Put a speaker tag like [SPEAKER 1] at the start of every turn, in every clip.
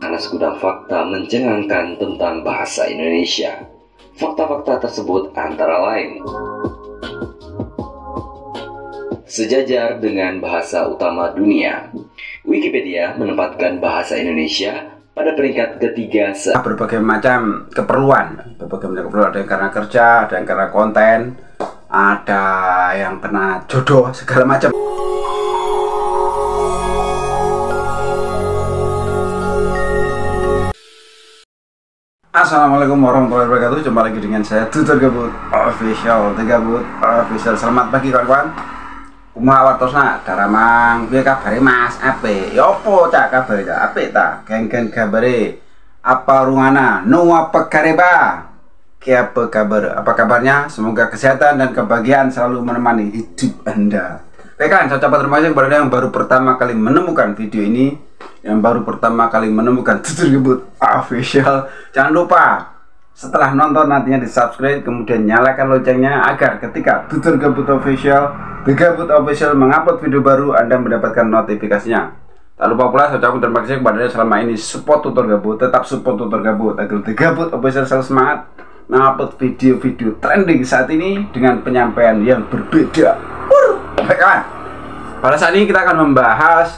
[SPEAKER 1] karena segudang fakta mencengangkan tentang bahasa Indonesia. Fakta-fakta tersebut antara lain: sejajar dengan bahasa utama dunia, Wikipedia menempatkan bahasa Indonesia pada peringkat ketiga.
[SPEAKER 2] Berbagai macam keperluan, ada yang karena kerja, ada yang karena konten, ada yang karena jodoh, segala macam. Assalamualaikum warahmatullahi wabarakatuh. Jumpa lagi dengan saya Tutur Gabut Official. Selamat pagi kawan-kawan. Kumaha wartosna daramang piye kabare Mas? Apik. Ya opo cak kabare cak? Apik ta? Geng-geng kabare. Apa rungana? Nu apa kareba? Ki apa kabar? Apa kabarnya? Semoga kesehatan dan kebahagiaan selalu menemani hidup Anda. Rekan, saya ucapkan terima kasih kepada yang baru pertama kali menemukan video ini, yang baru pertama kali menemukan Tutur Gabut Official. Jangan lupa setelah nonton nantinya di subscribe, kemudian nyalakan loncengnya agar ketika Tutur Gabut Official, The Gabut Official mengupload video baru, Anda mendapatkan notifikasinya. Tak lupa pula saya ucapkan terima kasih kepada Anda selama ini support Tutur Gabut. Tetap support Tutur Gabut agar The Gabut Official selalu semangat mengupload video-video trending saat ini dengan penyampaian yang berbeda. Baik kawan, pada saat ini kita akan membahas,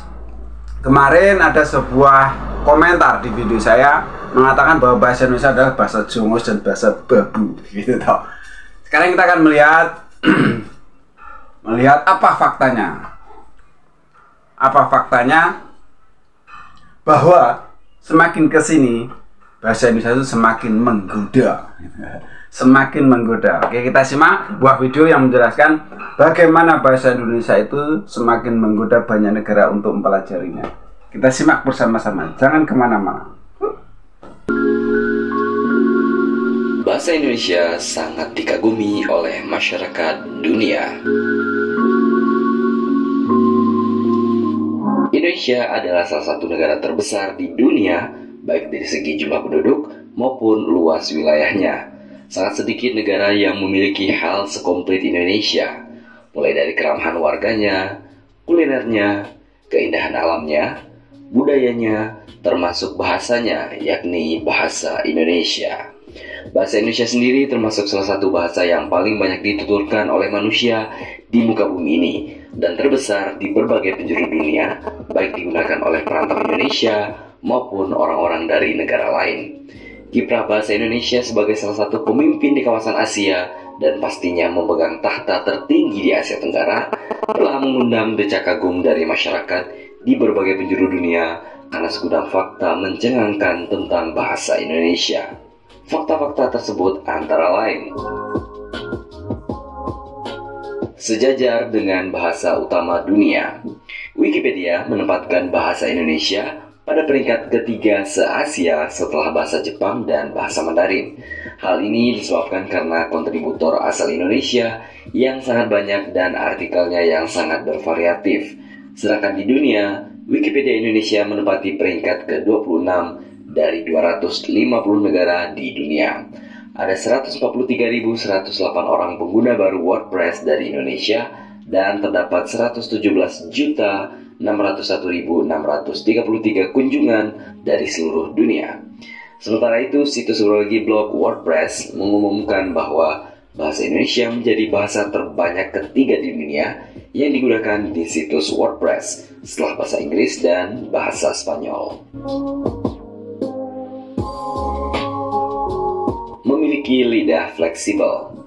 [SPEAKER 2] kemarin ada sebuah komentar di video saya mengatakan bahwa bahasa Indonesia adalah bahasa jongos dan bahasa babu gitu toh. Sekarang kita akan melihat apa faktanya bahwa semakin kesini bahasa Indonesia itu semakin menggoda. Oke, kita simak sebuah video yang menjelaskan bagaimana bahasa Indonesia itu semakin menggoda banyak negara untuk mempelajarinya. Kita simak bersama-sama, jangan kemana-mana.
[SPEAKER 1] Bahasa Indonesia sangat dikagumi oleh masyarakat dunia. Indonesia adalah salah satu negara terbesar di dunia, baik dari segi jumlah penduduk maupun luas wilayahnya. Sangat sedikit negara yang memiliki hal sekomplit Indonesia, mulai dari keramahan warganya, kulinernya, keindahan alamnya, budayanya, termasuk bahasanya, yakni bahasa Indonesia. Bahasa Indonesia sendiri termasuk salah satu bahasa yang paling banyak dituturkan oleh manusia di muka bumi ini dan terbesar di berbagai penjuru dunia, baik digunakan oleh perantau Indonesia maupun orang-orang dari negara lain. Kiprah bahasa Indonesia sebagai salah satu pemimpin di kawasan Asia dan pastinya memegang tahta tertinggi di Asia Tenggara telah mengundang decak kagum dari masyarakat di berbagai penjuru dunia karena segudang fakta mencengangkan tentang bahasa Indonesia. Fakta-fakta tersebut antara lain: sejajar dengan bahasa utama dunia, Wikipedia menempatkan bahasa Indonesia pada peringkat ketiga se-Asia setelah bahasa Jepang dan bahasa Mandarin. Hal ini disebabkan karena kontributor asal Indonesia yang sangat banyak dan artikelnya yang sangat bervariatif. Sedangkan di dunia, Wikipedia Indonesia menempati peringkat ke-26 dari 250 negara di dunia. Ada 143.108 orang pengguna baru WordPress dari Indonesia dan terdapat 117.601.633 kunjungan dari seluruh dunia. Sementara itu, situs urologi blog WordPress mengumumkan bahwa bahasa Indonesia menjadi bahasa terbanyak ketiga di dunia yang digunakan di situs WordPress setelah bahasa Inggris dan bahasa Spanyol. Memiliki lidah fleksibel.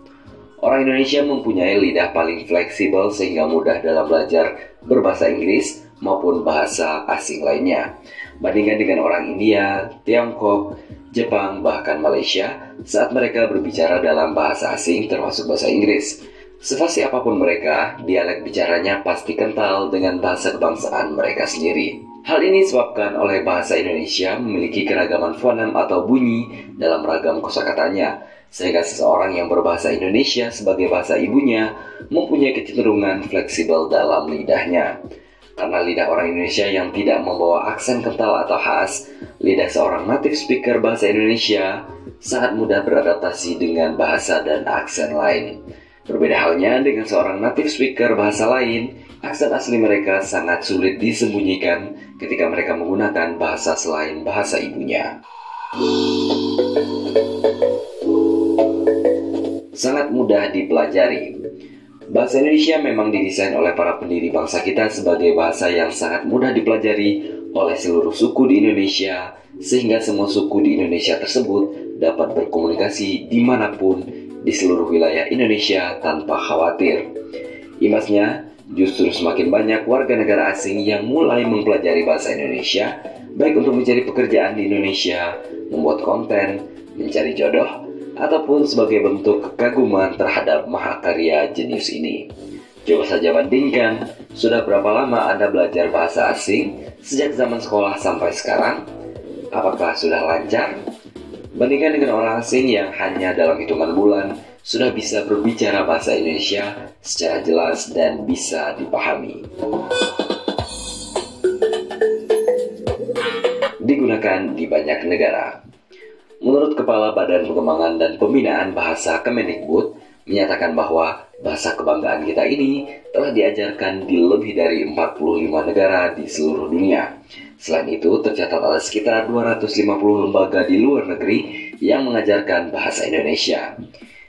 [SPEAKER 1] Orang Indonesia mempunyai lidah paling fleksibel sehingga mudah dalam belajar berbahasa Inggris maupun bahasa asing lainnya. Bandingkan dengan orang India, Tiongkok, Jepang, bahkan Malaysia saat mereka berbicara dalam bahasa asing termasuk bahasa Inggris. Sefasih apapun mereka, dialek bicaranya pasti kental dengan bahasa kebangsaan mereka sendiri. Hal ini disebabkan oleh bahasa Indonesia memiliki keragaman fonem atau bunyi dalam ragam kosakatanya, sehingga seseorang yang berbahasa Indonesia sebagai bahasa ibunya mempunyai kecenderungan fleksibel dalam lidahnya. Karena lidah orang Indonesia yang tidak membawa aksen kental atau khas, lidah seorang native speaker bahasa Indonesia sangat mudah beradaptasi dengan bahasa dan aksen lain. Berbeda halnya dengan seorang native speaker bahasa lain Aksen asli mereka sangat sulit disembunyikan ketika mereka menggunakan bahasa selain bahasa ibunya. Sangat mudah dipelajari. Bahasa Indonesia memang didesain oleh para pendiri bangsa kita sebagai bahasa yang sangat mudah dipelajari oleh seluruh suku di Indonesia, sehingga semua suku di Indonesia tersebut dapat berkomunikasi dimanapun di seluruh wilayah Indonesia tanpa khawatir. Imbasnya, justru semakin banyak warga negara asing yang mulai mempelajari bahasa Indonesia, baik untuk mencari pekerjaan di Indonesia, membuat konten, mencari jodoh, ataupun sebagai bentuk kekaguman terhadap mahakarya jenius ini. Coba saja bandingkan, sudah berapa lama Anda belajar bahasa asing sejak zaman sekolah sampai sekarang? Apakah sudah lancar? Bandingkan dengan orang asing yang hanya dalam hitungan bulan sudah bisa berbicara bahasa Indonesia secara jelas dan bisa dipahami. Digunakan di banyak negara. Menurut Kepala Badan Pengembangan dan Pembinaan Bahasa Kemendikbud, menyatakan bahwa bahasa kebanggaan kita ini telah diajarkan di lebih dari 45 negara di seluruh dunia. Selain itu, tercatat ada sekitar 250 lembaga di luar negeri yang mengajarkan bahasa Indonesia.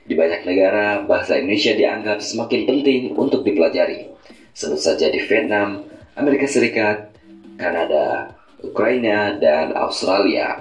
[SPEAKER 1] Di banyak negara, bahasa Indonesia dianggap semakin penting untuk dipelajari. Sebut saja di Vietnam, Amerika Serikat, Kanada, Ukraina, dan Australia.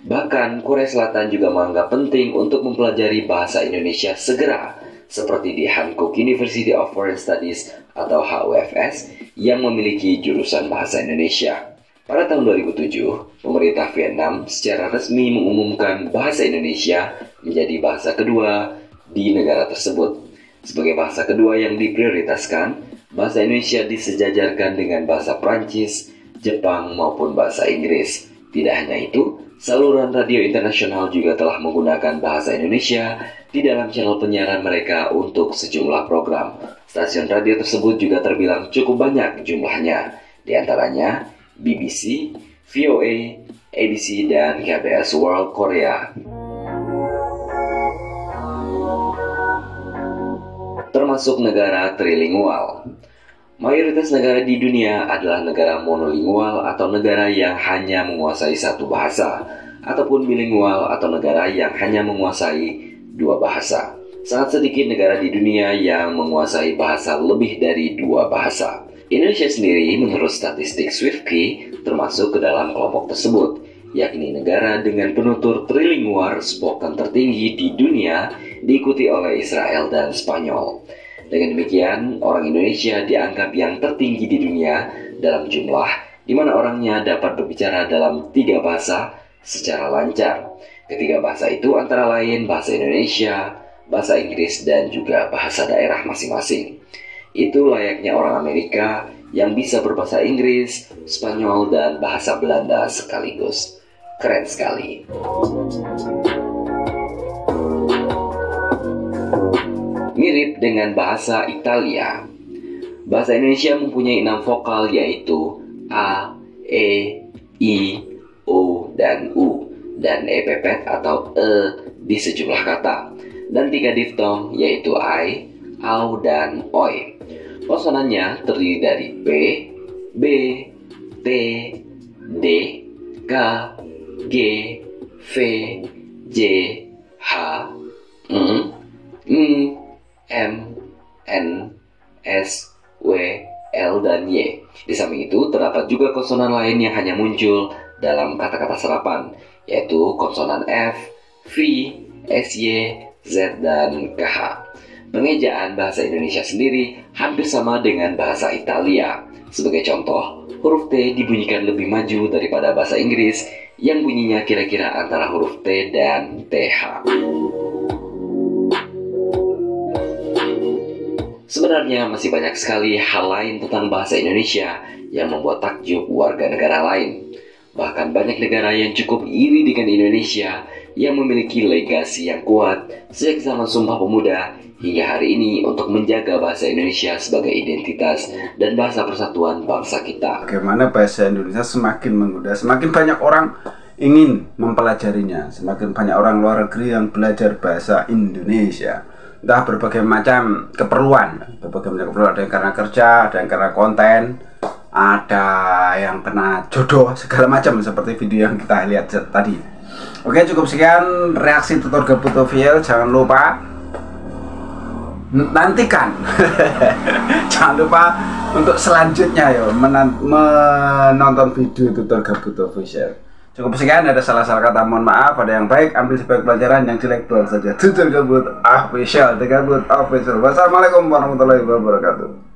[SPEAKER 1] Bahkan Korea Selatan juga menganggap penting untuk mempelajari bahasa Indonesia segera, seperti di Hankook University of Foreign Studies atau HUFS yang memiliki jurusan bahasa Indonesia. Pada tahun 2007, pemerintah Vietnam secara resmi mengumumkan bahasa Indonesia menjadi bahasa kedua di negara tersebut. Sebagai bahasa kedua yang diprioritaskan, bahasa Indonesia disejajarkan dengan bahasa Prancis, Jepang, maupun bahasa Inggris. Tidak hanya itu, saluran radio internasional juga telah menggunakan bahasa Indonesia di dalam channel penyiaran mereka untuk sejumlah program. Stasiun radio tersebut juga terbilang cukup banyak jumlahnya, di antaranya BBC, VOA, ABC, dan KBS World Korea. Termasuk negara trilingual. Mayoritas negara di dunia adalah negara monolingual atau negara yang hanya menguasai satu bahasa, ataupun bilingual atau negara yang hanya menguasai dua bahasa. Sangat sedikit negara di dunia yang menguasai bahasa lebih dari dua bahasa. Indonesia sendiri menurut statistik Swiftkey termasuk ke dalam kelompok tersebut, yakni negara dengan penutur trilingual spoken tertinggi di dunia, diikuti oleh Israel dan Spanyol. Dengan demikian, orang Indonesia dianggap yang tertinggi di dunia dalam jumlah, di mana orangnya dapat berbicara dalam 3 bahasa secara lancar. Ketiga bahasa itu antara lain bahasa Indonesia, bahasa Inggris, dan juga bahasa daerah masing-masing. Itu layaknya orang Amerika yang bisa berbahasa Inggris, Spanyol, dan bahasa Belanda sekaligus. Keren sekali. Mirip dengan bahasa Italia. Bahasa Indonesia mempunyai 6 vokal yaitu A, E, I, O, dan U, dan E pepet atau E di sejumlah kata, dan 3 diftong yaitu I, Au, dan Oi. Konsonannya terdiri dari P, B, T, D, K, G, V, J, H, M, N, S, W, L, dan Y. Di samping itu, terdapat juga konsonan lain yang hanya muncul dalam kata-kata serapan, yaitu konsonan F, V, SY, Z, dan KH. Pengejaan bahasa Indonesia sendiri hampir sama dengan bahasa Italia. Sebagai contoh, huruf T dibunyikan lebih maju daripada bahasa Inggris yang bunyinya kira-kira antara huruf T dan TH. Sebenarnya masih banyak sekali hal lain tentang bahasa Indonesia yang membuat takjub warga negara lain. Bahkan banyak negara yang cukup iri dengan Indonesia yang memiliki legasi yang kuat sejak zaman Sumpah Pemuda hingga hari ini untuk menjaga bahasa Indonesia sebagai identitas dan bahasa persatuan bangsa kita.
[SPEAKER 2] Bagaimana bahasa Indonesia semakin menggoda, semakin banyak orang ingin mempelajarinya, semakin banyak orang luar negeri yang belajar bahasa Indonesia. entah berbagai macam keperluan, ada yang karena kerja, ada yang karena konten, ada yang karena jodoh, segala macam seperti video yang kita lihat tadi. Oke, cukup sekian reaksi tutor gabut official. Jangan lupa nantikan jangan lupa untuk selanjutnya ya menonton video tutor gabut official. Cukup sekian, ada salah-salah kata mohon maaf, ada yang baik ambil sebagai pelajaran, yang jelek buang saja. Tutor gabut official, gabut official. Wassalamualaikum warahmatullahi wabarakatuh.